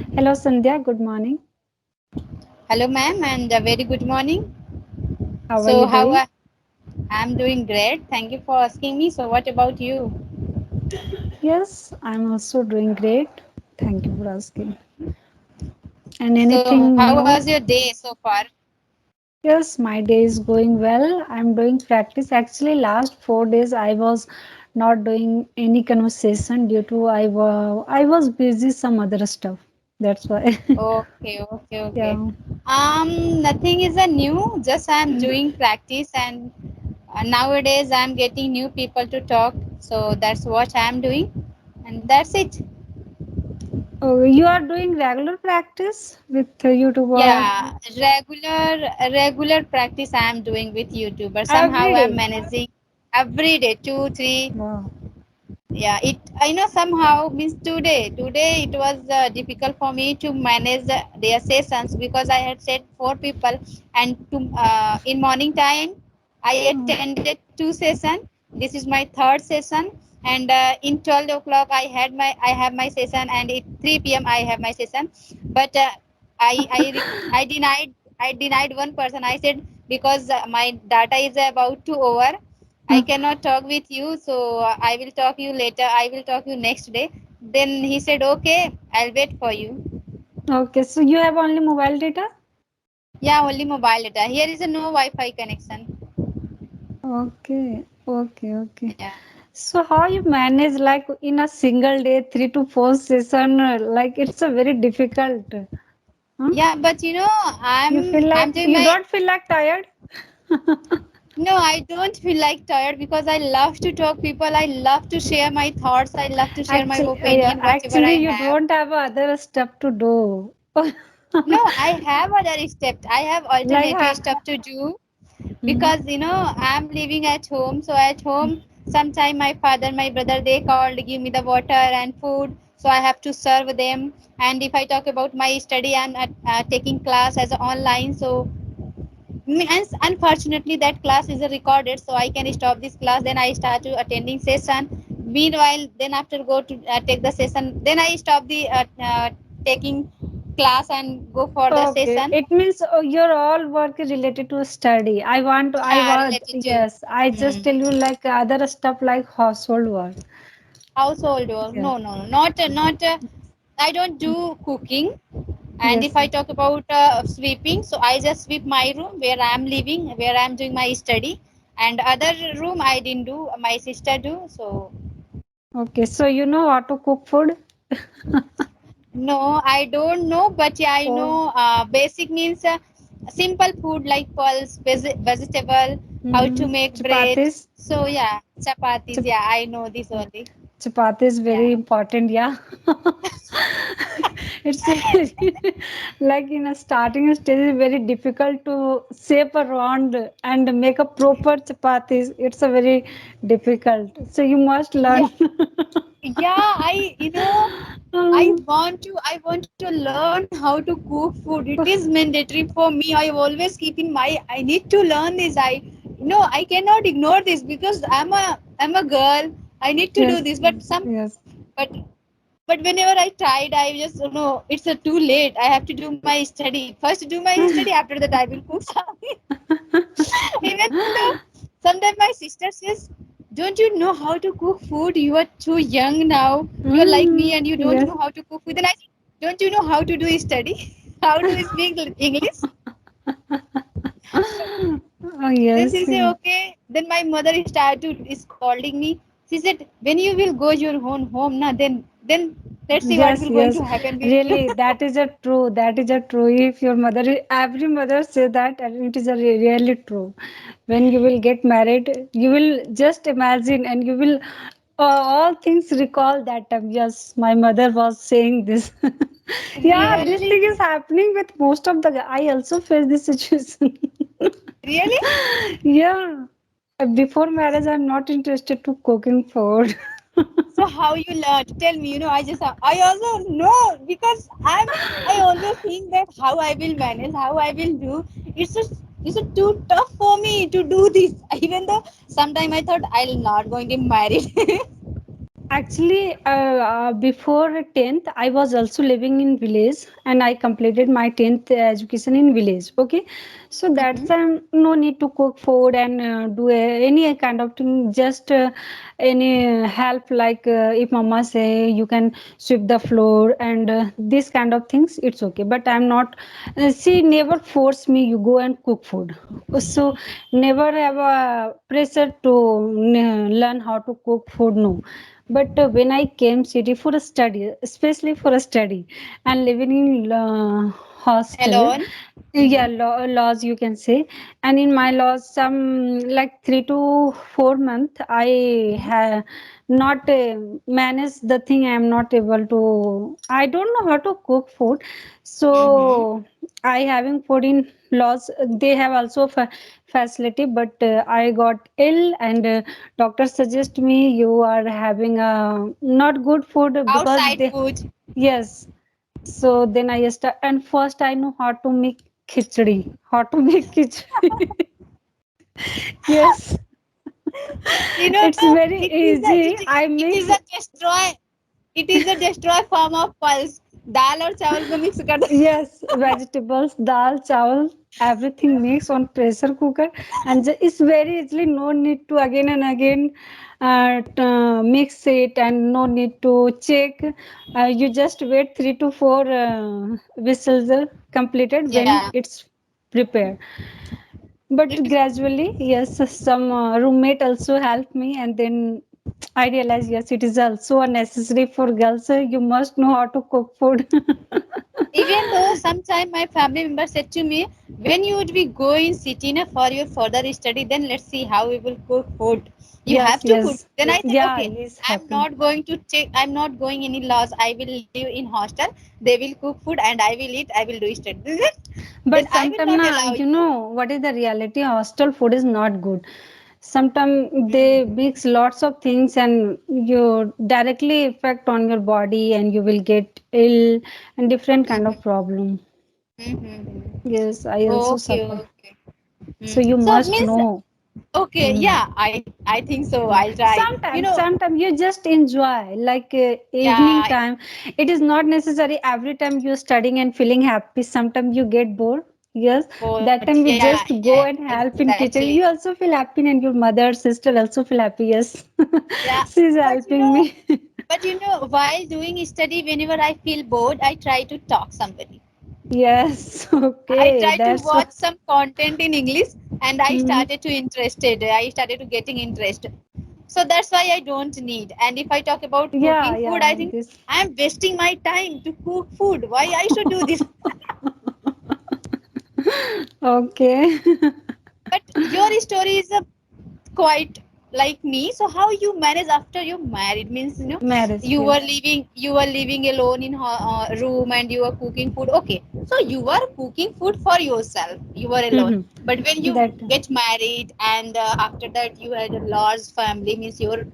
Hello, Sandhya. Good morning. Hello, ma'am, and a very good morning. How are you So, doing? I'm doing great. Thank you for asking me. So, what about you? Yes, I'm also doing great. Thank you for asking. And So, anything how was new? your day so far? Yes, my day is going well. I'm doing practice. Actually, last 4 days I was not doing any conversation due to I was busy some other stuff. That's why. Okay, okay, okay. Yeah. Nothing is a new. Just I'm doing practice, and nowadays I'm getting new people to talk. So that's what I'm doing, and that's it. Oh, you are doing regular practice with YouTuber Yeah, regular practice I'm doing with YouTuber. Somehow every I'm day. managing every day, two, three. Wow. Yeah, it I know somehow means today it was difficult for me to manage their sessions because I had set four people, and in morning time I Oh, attended two sessions. This is my third session, and in 12 o'clock I have my session, and at 3 p.m. I have my session. But I denied one person. I said because my data is about to over, I cannot talk with you, so I will talk you later. I will talk you next day. Then he said, okay, I'll wait for you. okay, so you have only mobile data? Yeah, only mobile data. Here is a no Wi-Fi connection. Okay, okay, okay. Yeah, So how you manage like in a single day, 3 to 4 session? Like it's a very difficult. Huh? yeah, but You feel I'm like doing you my. don't feel like tired? No, I don't feel like tired because I love to talk people. I love to share my thoughts. I love to share my Yeah, opinion, whatever actually I you have. don't have other stuff to do. No, I have other steps. I have Like alternative stuff to do hmm. because I'm living at home. So at home, sometime my father, my brother, they called, give me the water and food, so I have to serve them. And if I talk about my study, I'm taking class as a online. So and unfortunately that class is recorded, so I can stop this class, then I start to attending session. Meanwhile, then after go to take the session, then I stop the taking class and go for the Okay, session. it means your all work is related to study. I Yeah, want, related to yes, I just tell you like other stuff like household work. household work. Yeah. No, not I don't do cooking. And if Yes. I talk about sweeping, so I just sweep my room where I'm living, where I'm doing my study, and other room I didn't do, my sister do. So Okay, so you know how to cook food? no, I don't know, but yeah, I Oh, know basic means simple food like pulse, vegetable, how to make bread. chapatis. So yeah, chapatis. Chap- Yeah, I know this only. Chapati is Yeah. very important, yeah. It's very, like in a starting stage, it's very difficult to shape a round and make a proper chapati. It's a very difficult. So you must Yeah, learn. yeah. I want to learn how to cook food. It is mandatory for me. I always keep in mind I need to learn this. I cannot ignore this because I'm a girl. I need to do Yes, this. But whenever I tried, I just it's too late. I have to do my study. First do my study, after that I will cook something. Even though sometimes my sister says, don't you know how to cook food? You are too young now. You are like me and you don't yes. know how to cook food. Then I said, don't you know how to do study? How to speak English? Oh, Then she yes. said, okay. Then my mother started scolding me. She said, when you will go your own home, na, then let's see what Yes, will going yes, to happen with you. really, that is a true. That is a true. If your mother, every mother say that, and it is a really true. When you will get married, you will just imagine, and you will all things recall that time. Yes, my mother was saying this. Yeah, this Really? thing is happening with most of the. I also face this situation. Really? Yeah, before marriage, I'm not interested to cooking food. So how you learned? Tell me. I also know because I always think that how I will manage, how I will do. It's too tough for me to do this. Even though sometime I thought I'm not going to marry. Actually, before 10th, I was also living in village and I completed my 10th education in village. Okay. So that's Mm-hmm. no need to cook food and do any kind of thing. Just any help like if mama say you can sweep the floor and this kind of things, it's okay. But I'm not, she never force me you go and cook food. So never have a pressure to learn how to cook food. No, but when I came city for a study, especially for a study, and living in hostel, Alone. yeah, Mm-hmm. laws you can say, and in my laws, some like 3 to 4 months, I have not managed the thing. I am not able to. I don't know how to cook food, Mm-hmm. so I having food in laws. They have also facility, but I got ill and. Doctor suggest me you are having a not good food because Outside they food. yes. So then I start and first I know how to make khichdi. How to make khichdi. Yes. You know, It's very it is a easy. I it is mix a destroy. It is a destroy form of pulse. दाल और चावल को mix कर दो. yes, vegetables, dal, chawal, everything mix on pressure cooker and it's very easily no need to again and again mix it and no need to check. You just wait 3 to 4 whistles completed when Yeah. it's prepared. But It, gradually, yes, some roommate also helped me and then I realized yes, it is also a necessary for girls. You must know how to cook food. even though sometime my family member said to me, when you would be going city na for your further study, then let's see how we will cook food. You Yes, have to cook. yes. Then I said, Yeah, okay, he's I'm happy. not going to check. I'm not going any laws. I will live in hostel. They will cook food and I will eat. I will do study. Then But I will sometimes, not na, allow you you. know, what is the reality? Hostel food is not good. Sometimes they Mm-hmm. mix lots of things and you directly affect on your body and you will get ill and different kind of problem. Mm-hmm. Yes, I also Okay, suffer. okay. So you So must means know. okay, Mm. yeah, I think so. Yeah. I'll try. You Sometimes, know, sometimes you just enjoy, like evening yeah, time. It is not necessary every time you're studying and feeling happy. Sometimes you get bored. Yes, that but time you yeah, just yeah, go and help in exactly. kitchen. You also feel happy, and your mother, sister also feel happy. Yes, Yeah, she's but helping me. while doing study, whenever I feel bored, I try to talk somebody. Yes, I okay, try to that's what. watch some content in English, and I Mhm. started to interested. I started to getting interest. So that's why I don't need. And if I talk about cooking Yeah, food, I yeah, think this. I am wasting my time to cook food. Why I should do this? Okay, But your story is a quite like me. So how you manage after you married means marriage. Yes. you were living alone in room and you were cooking food. Okay, so you were cooking food for yourself. You were alone. Mhm. But when you That. get married and after that you had a large family means your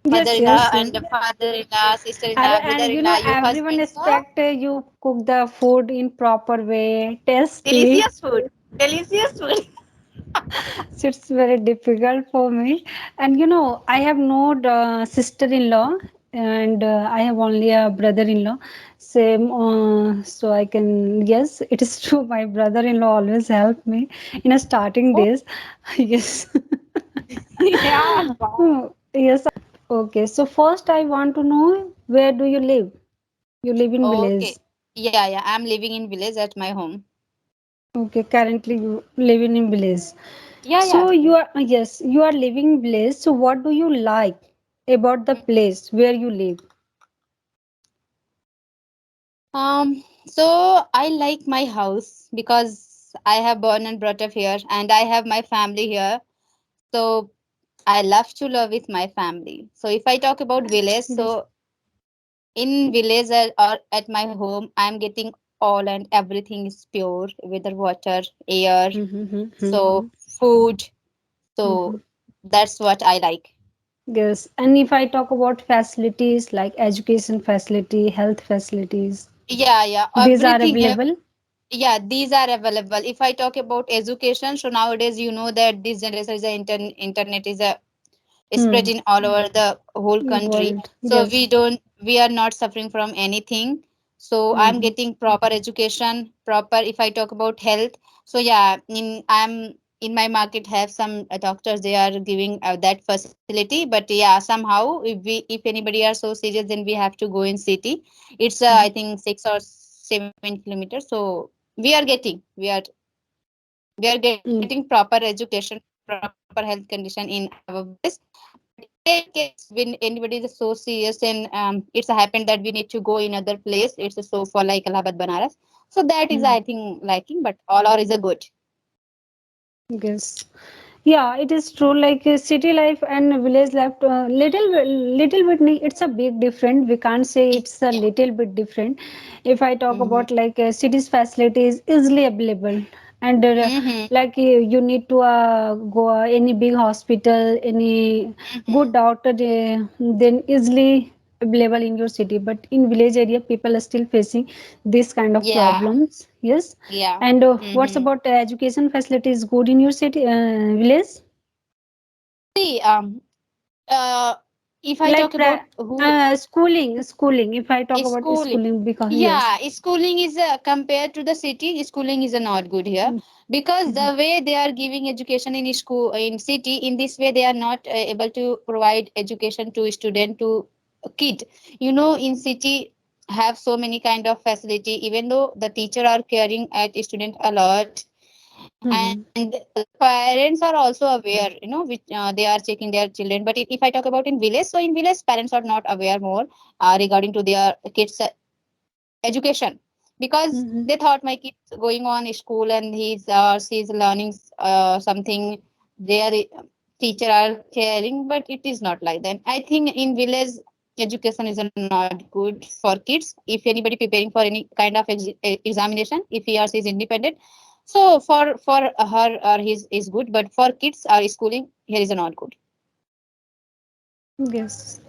Yes, mother-in-law yes, and yes. father-in-law, sister-in-law, And you brother-in-law, know, your everyone husband. So expect you cook the food in proper way, tasty. delicious food, delicious food. So it's very difficult for me. And you know, I have no sister-in-law, and I have only a brother-in-law. Same, so I can yes, it is true. My brother-in-law always helped me in a starting days. Yes. Yeah, wow. Oh, yes. Okay. So first, I want to know where do you live? You live in village. Okay. Yeah, yeah. I'm living in village at my home. Okay, currently you living in village. Yeah, yeah. So you are yes, you are living in village. So what do you like about the place where you live? So I like my house because I have born and brought up here and I have my family here. So I love to live with my family. So if I talk about village, Yes. so in village or at my home, I'm getting all and everything is pure, whether water, air, so food. So that's what I like. Yes. And if I talk about facilities like education facility, health facilities, Yeah, yeah, these are everything. available. Yeah, these are available. If I talk about education, so nowadays you know that this generation is a internet is a Hmm. spread in all over the whole country. World. So Yes. we are not suffering from anything. So I'm Hmm. getting proper education, proper, if I talk about health. So yeah, I'm in my market have some doctors, they are giving that facility. But yeah, somehow if anybody are so serious, then we have to go in city. It's I think 6 or 7 kilometers. So we are getting Hmm. proper education, proper health condition in our village. But in case when anybody is so serious and it's happened that we need to go in other place, it's so for like Allahabad, Banaras. So that is I Hmm. think lacking, but all are is a good. Yes. Yeah, it is true. Like city life and village life, little bit. It's a big different. We can't say it's a Yeah. little bit different. If I talk Mm-hmm. about like cities facilities easily available, and Mm-hmm. like you need to go any big hospital, any Mm-hmm. good doctor, then easily available in your city. But in village area, people are still facing this kind of Yeah. problems. Yes. Yeah. And what's Mm-hmm. about education facilities good in your city, village? See, uh, if I Like talk about who schooling. If I talk about schooling, schooling, because yes. yeah, schooling is compared to the city, schooling is not good here, because Mhm. the way they are giving education in school in city, in this way they are not able to provide education to student to kid. In city have so many kind of facility, even though the teacher are caring at student a lot, Mhm. and the parents are also aware, which they are checking their children. But if I talk about in village, so in village parents are not aware more regarding to their kids education, because Mhm. they thought my kid's going on school and she's learning something, their teacher are caring, but it is not like that. I think in village education is not good for kids. If anybody preparing for any kind of examination, if he or she is independent, so for her or his is good, but for kids or schooling here is not good. Yes.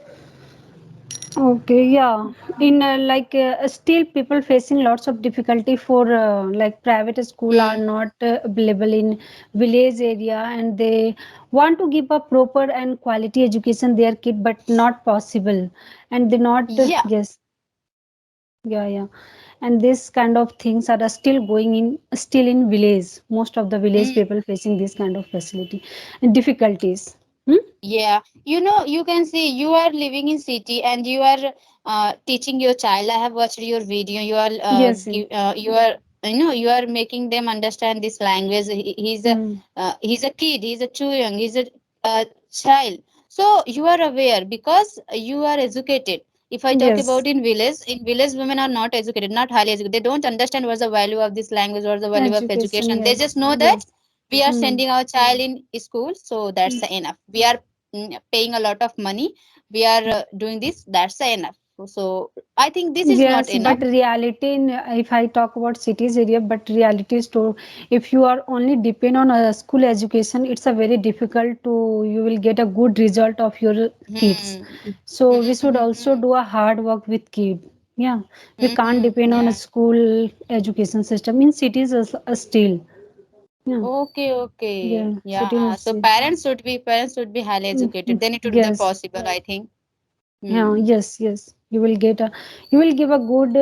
Okay, yeah. In like still people facing lots of difficulty for like private school are Hmm. not available in village area, and they want to give a proper and quality education their kid, but not possible, and they not Yeah. yes. Yeah, yeah. And this kind of things are still going in, still in village. Most of the village Hmm. people facing this kind of facility and difficulties. Hmm? Yeah, you can see you are living in city and you are teaching your child. I have watched your video. Yes. Yes. You are making them understand this language. Hmm. He's a kid. He's a too young. He's a child. So you are aware because you are educated. If I talk Yes. about in village women are not educated, not highly educated. They don't understand what's the value of this language, what's the value of Education. education. They Yes. just know that Yes. we are Hmm. sending our child in school, so that's enough. We are paying a lot of money, we are doing this, that's enough. So I think this is not Yes, enough. but reality in if I talk about cities area, but reality is to if you are only depend on a school education, it's a very difficult to you will get a good result of your kids. Hmm. So we should also Mm-hmm. do a hard work with kid. Yeah, we can't Mm-hmm. depend on a Yeah. school education system in cities as still. Yeah, Okay, okay. yeah, Yeah. So cities. parents should be highly educated. Then it would be Yes. possible, I think. Yeah, Hmm. yes, yes. You will give a good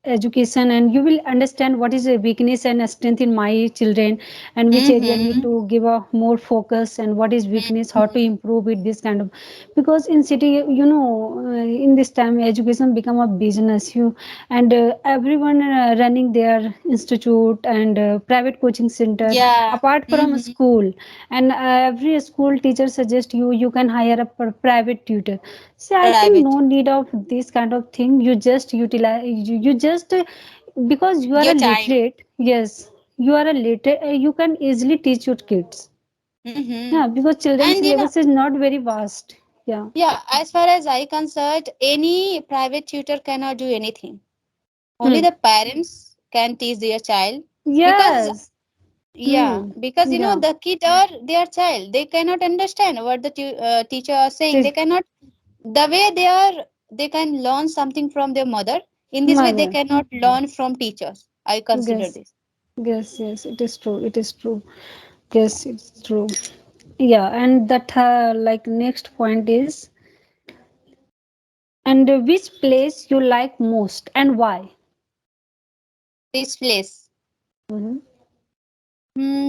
education, and you will understand what is a weakness and a strength in my children, and which area need Mm-hmm. to give a more focus, and what is weakness, how to improve it. This kind of because in city, in this time, education become a business. And everyone running their institute and private coaching center Yeah. apart from Mm-hmm. school, and every school teacher suggest you can hire a private tutor. See, I think Private. no need of this kind of thing. You just utilize, you just, because you are a Your time. literate, yes, you are a literate, you can easily teach your kids. Mm-hmm. Yeah, because children's And syllabus is not very vast. Yeah. yeah, as far as I concerned, any private tutor cannot do anything. Only Hmm. the parents can teach their child, because Yes. yeah, Hmm. because Yeah. the kid or their child, they cannot understand what the teacher are saying. They Te- cannot, the way they can learn something from their mother. In this way, they Mother. cannot learn from teachers. I consider Yes. this. Yes. Yes. It is true. It is true. Yes, it's true. Yeah, and that like next point is, and which place you like most and why? This place. Mhm.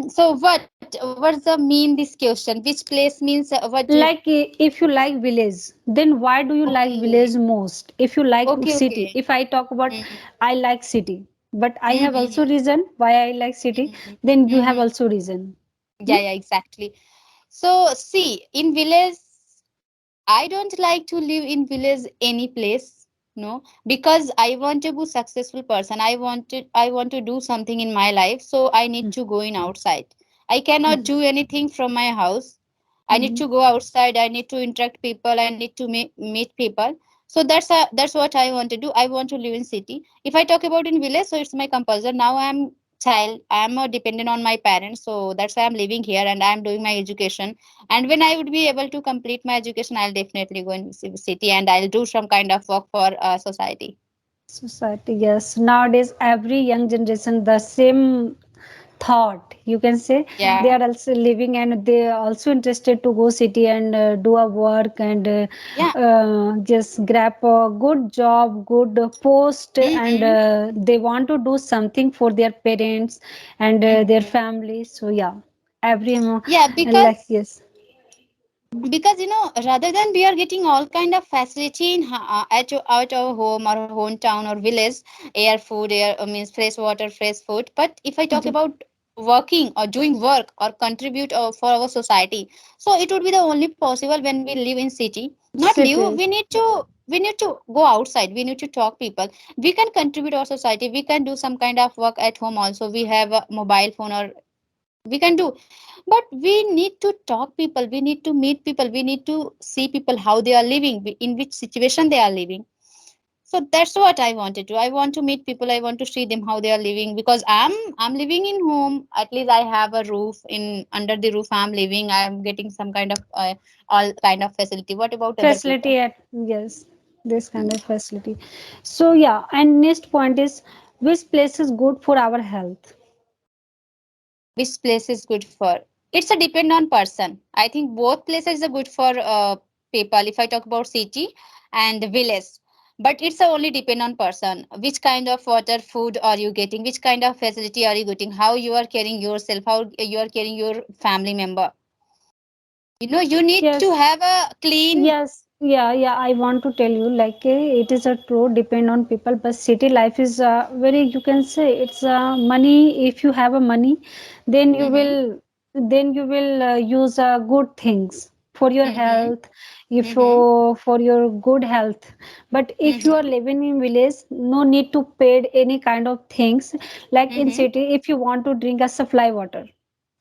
So what's the mean this question? Which place means what do you? Like if you like village, then why do you like Okay, village most? If you like okay, city, okay. if I talk about, Mm-hmm. I like city, but I have also Mm-hmm. reason why I like city, Mm-hmm. then you have Mm-hmm. also reason. Yeah, Hmm? yeah, exactly. So see, in village, I don't like to live in village any place, no, because I want to be successful person. I want to do something in my life, so I need to go in outside. I cannot do anything from my house. I need Mhm. to go outside. I need to interact people. I need to meet people. So that's what I want to do. I want to live in city. If I talk about in village, so it's my compulsion. Now I'm child. I'm dependent on my parents, so that's why I'm living here and I'm doing my education. And when I would be able to complete my education, I'll definitely go in city and I'll do some kind of work for society. Society, yes, nowadays every young generation the same thought, you can say. They Yeah. are also living and they are also interested to go city and do a work and Yeah. just grab a good job, good post, and Mm-hmm. they want to do something for their parents and their Mm-hmm. family. So yeah, every Yeah, and like yes. because rather than we are getting all kind of facility in at our home or hometown or village, air food, air means fresh water, fresh food. But if I talk Yeah. about working or doing work or contribute for our society, so it would be the only possible when we live in city. Not live, City. we need to go outside, we need to talk people. We can contribute our society, we can do some kind of work at home also. We have a mobile phone or we can do, but we need to talk people, we need to meet people, we need to see people how they are living, in which situation they are living. So that's what I want to do. I want to meet people, I want to see them how they are living, because I'm living in home. At least I have a roof, in under the roof I'm living, I'm getting some kind of all kind of facility. What about other Facility people? at yes, this kind of facility. So yeah, and next point is, which place is good for our health? Which place is good for? It's a depend on person. I think both places are good for people, if I talk about city and village. But it's a only depend on person, which kind of water, food are you getting, which kind of facility are you getting, how you are caring yourself, how you are caring your family member. You need to Yes. have a clean. Yes, yeah, yeah. I want to tell you, like, it is a true depend on people, but city life is very, you can say it's money. If you have a money, then you Mm-hmm, will, use good things for your mm-hmm, health, if mm-hmm, for your good health. But if you are mm-hmm, living in village, no need to pay any kind of things. Like in mm-hmm. city, if you want to drink a supply water,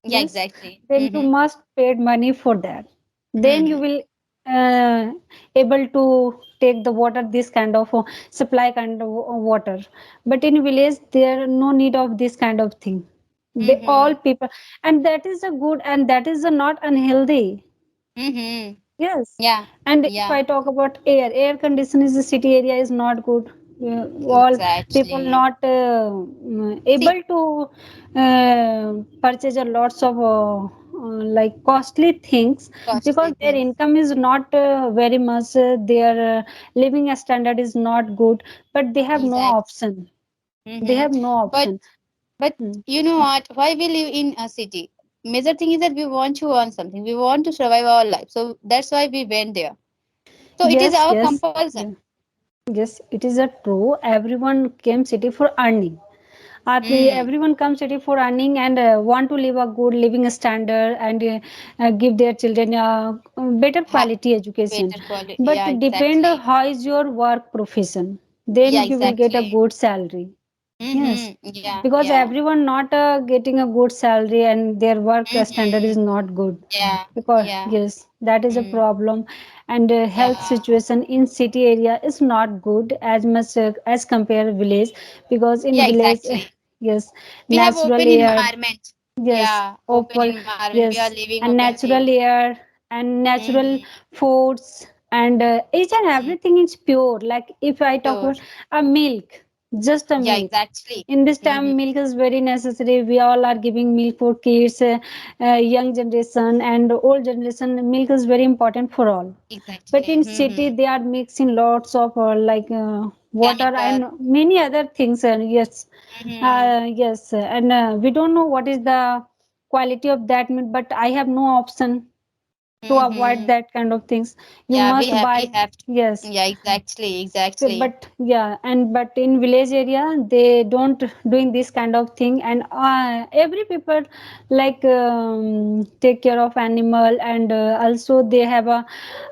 Yeah, yes, exactly. then you Mm-hmm, must pay money for that. Then you mm-hmm, will able to take the water, this kind of supply kind of water. But in village there no need of this kind of thing. They all mm-hmm. people, and that is a good and that is a not unhealthy. Mm-hmm. Yes, Yeah, and if yeah, I talk about air condition is the city area is not good. All people exactly. not See, able to purchase a lots of like costly things because costly their things. income is not very much. Their living standard is not good, but they have no Exactly. option. They Mm-hmm. have no But option. but Hmm. you know what? Why we live in a city? Major thing is that we want to earn something. We want to survive our life. So that's why we went there. So it is Yes, our yes, compulsion. yeah. Yes, it is a true. Everyone came city for earning. Hmm. Everyone comes city for earning and want to live a good living standard and give their children a better Ha, quality education. better quality. But Yeah, it depend on exactly. how is your work profession. Yeah, Then you will get a exactly. good salary. Yes, Mm-hmm. Yeah, because yeah. everyone not getting a good salary and their work standard Mm-hmm. is not good. Yeah, Because yeah. yes, that is a Mm, problem, and health yeah. situation in city area is not good as much as compare village. Because in Yeah, village, exactly. yes, We have natural open air, environment. yes, Yeah, open open, environment. We are yes, living and open natural field. air and natural Mm-hmm. foods and each and everything is pure. Like if I talk Sure. about a milk. just a Yeah, milk. exactly. In this Mm-hmm. time, milk is very necessary. We all are giving milk for kids, young generation and old generation. Milk is very important for all. But Exactly. in Mm-hmm. city, they are mixing lots of water Chemical. and many other things. Yes, Mm-hmm. yes, and we don't know what is the quality of that milk. But I have no option to avoid Mm-hmm. that kind of things. You Yeah, must we buy. have to. Yes, Yeah, exactly, exactly. but yeah, and but in village area they don't doing this kind of thing, and every people like take care of animal, and also they have a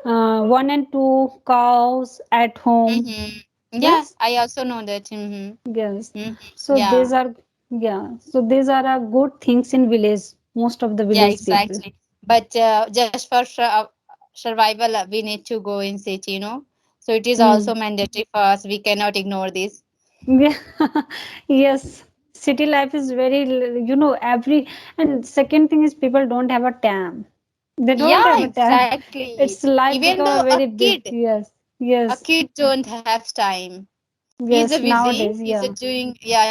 one and two cows at home. Mm-hmm. Yeah, Yes, I also know that. Mm-hmm. yes. Mm-hmm. So Yeah, these are, yeah, so these are good things in village, most of the yeah, village people. exactly. But just for survival, we need to go in city, So it is Hmm. also mandatory for us. We cannot ignore this. Yeah, yes. City life is very, every, and second thing is people don't have a time. They don't Yeah, have a time. exactly. It's life Even become though a very big, yes, a yes, kid don't have time. He's a yes, busy. nowadays, yeah.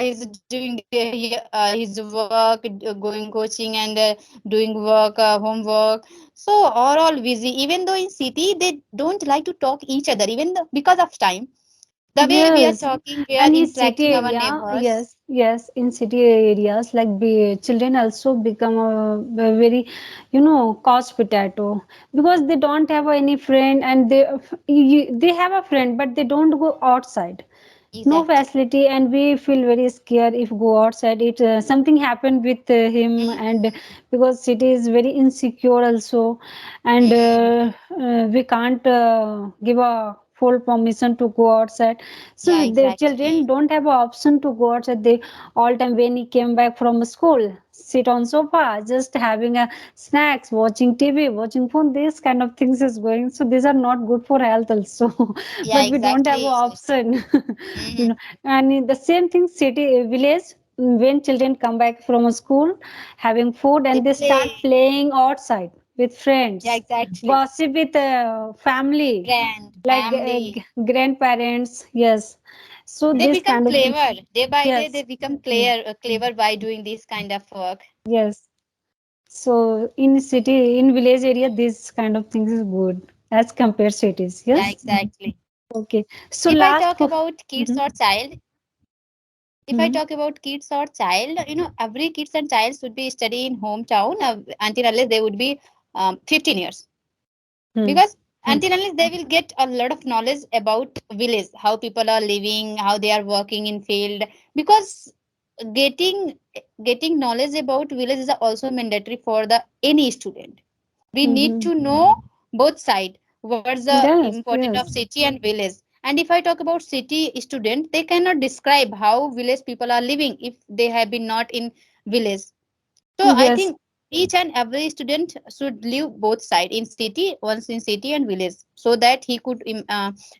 He's doing his work, going coaching and doing work, homework. So are all busy. Even though in city they don't like to talk each other, even though, because of time. The way we are Yes, talking, we are and in city interacting our area, neighbors. yes, yes, in city areas, like children also become a very, couch potato, because they don't have any friend, and they have a friend, but they don't go outside. No Exactly. facility, and we feel very scared if go outside. It something happened with him, and Mm-hmm. because city is very insecure also, and Mm-hmm. we can't give a full permission to go outside. So Yeah, the children exactly. don't have an option to go outside. They all time when he came back from school, sit on sofa just having a snacks, watching TV, watching phone. This kind of things is going, so these are not good for health also. Yeah, But we don't have exactly. an Exactly. option. you Mm-hmm. know and in the same thing, city village, when children come back from school having food, They and they start play. playing outside with Yeah, friends, exactly. gossip with family, Friend, like family. grandparents. Yes, so They this become kind of things. clever. Day by day, they Yes. become Mm. clever by doing this kind of work. Yes, so in city, in village area, this kind of things is good as compared cities. Yeah, Yes. exactly. Okay, so If I last talk about kids Mhm. or child, if I Mhm. talk about kids or child, every kids and child should be study in hometown until unless they would be 15 years. Hmm. Because Hmm. until unless they will get a lot of knowledge about village, how people are living, how they are working in field. Because getting getting knowledge about village is also mandatory for the any student. We need Mhm. to know both side, what's the Yes, important of yes, city and village. And if I talk about city student, they cannot describe how village people are living if they have been not in village. So I yes, think each and every student should live both side in city, once in city and village, so that he could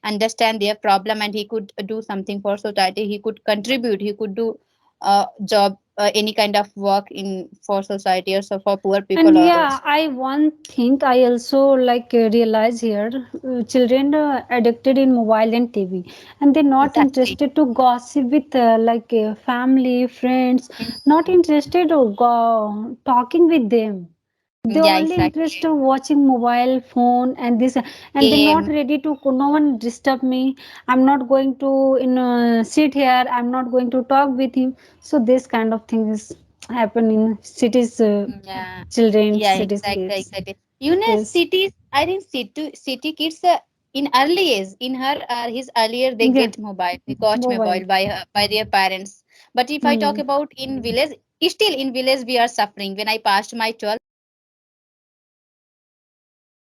understand their problem and he could do something for society. He could contribute. He could do job, any kind of work in for society or so for poor and people yeah, also. I one thing I also like realize here, children addicted in mobile and TV, and they're not Exactly. interested to gossip with family, friends, not Mhm. interested to go talking with them. They Yeah, only interest exactly. of watching mobile phone and this, and they're not Game. ready to, no one disturb me. I'm not going to sit here. I'm not going to talk with him. So this kind of things happen in cities, Yeah, children, yeah, cities exactly, kids. exactly. Yes. Cities, I think city kids in early age, in her his earlier they Yeah. get mobile, they got Mobile. mobile by their parents. But if I talk Hmm. about in village, still in village we are suffering. When I passed my 12th,